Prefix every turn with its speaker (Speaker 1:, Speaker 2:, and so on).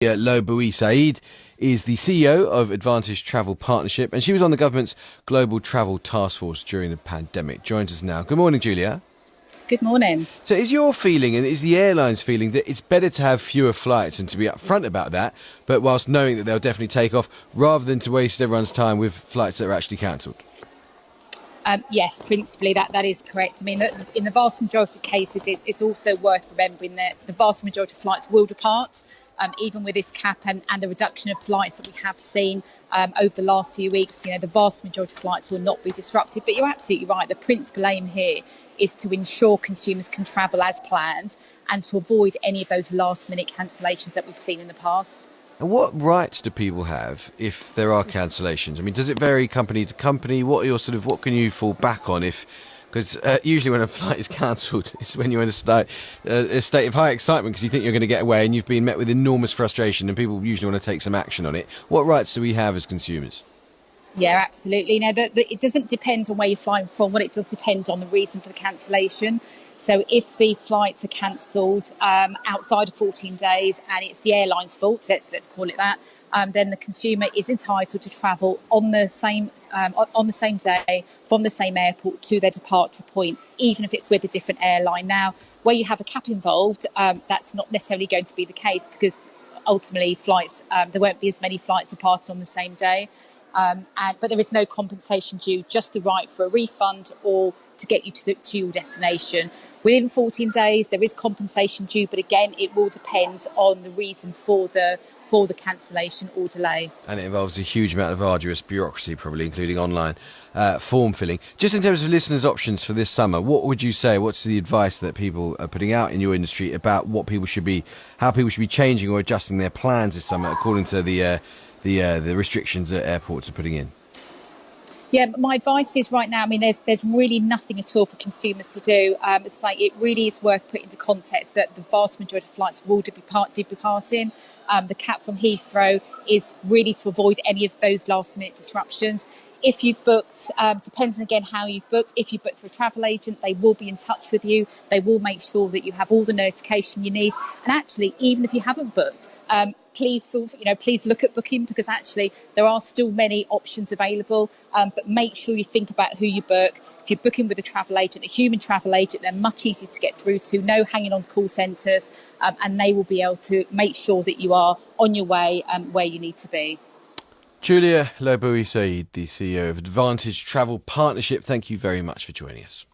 Speaker 1: Julia Lo Bue-Said is the CEO of Advantage Travel Partnership, and she was on the government's Global Travel Task Force during the pandemic. Joins us now. Good morning, Julia.
Speaker 2: Good morning.
Speaker 1: So is your feeling, and is the airline's feeling, that it's better to have fewer flights and to be upfront about that, but whilst knowing that they'll definitely take off, rather than to waste everyone's time with flights that are actually cancelled?
Speaker 2: Yes, principally that is correct. I mean, in the vast majority of cases, it's also worth remembering that the vast majority of flights will depart, even with this cap and the reduction of flights that we have seen over the last few weeks. You know, the vast majority of flights will not be disrupted. But you're absolutely right. The principal aim here is to ensure consumers can travel as planned and to avoid any of those last-minute cancellations that we've seen in the past.
Speaker 1: And what rights do people have if there are cancellations? I mean, does it vary company to company? What can you fall back on if? Because usually when a flight is cancelled, it's when you're in a state of high excitement because you think you're going to get away and you've been met with enormous frustration, and people usually want to take some action on it. What rights do we have as consumers?
Speaker 2: Yeah, absolutely. Now, it doesn't depend on where you're flying from. What it does depend on the reason for the cancellation. So if the flights are cancelled outside of 14 days and it's the airline's fault, let's call it that, then the consumer is entitled to travel on the same day from the same airport to their departure point, even if it's with a different airline. Now, where you have a cap involved, that's not necessarily going to be the case because ultimately flights there won't be as many flights departing on the same day. But there is no compensation due, just the right for a refund or to get you to your destination. Within 14 days, there is compensation due, but again, it will depend on the reason for the cancellation or delay.
Speaker 1: And it involves a huge amount of arduous bureaucracy, probably including online form filling. Just in terms of listeners' options for this summer, what would you say? What's the advice that people are putting out in your industry about how people should be changing or adjusting their plans this summer according to the restrictions that airports are putting in?
Speaker 2: Yeah, my advice is right now, I mean, there's really nothing at all for consumers to do. It's like it really is worth putting into context that the vast majority of flights will depart in. The cap from Heathrow is really to avoid any of those last-minute disruptions. If you've booked, depends on again how you've booked. If you've booked for a travel agent, they will be in touch with you. They will make sure that you have all the notification you need. And actually, even if you haven't booked, please look at booking because actually there are still many options available. But make sure you think about who you book. If you're booking with a travel agent, a human travel agent, they're much easier to get through to. No hanging on call centres, and they will be able to make sure that you are on your way where you need to be.
Speaker 1: Julia Lo Bue-Said, the CEO of Advantage Travel Partnership, thank you very much for joining us.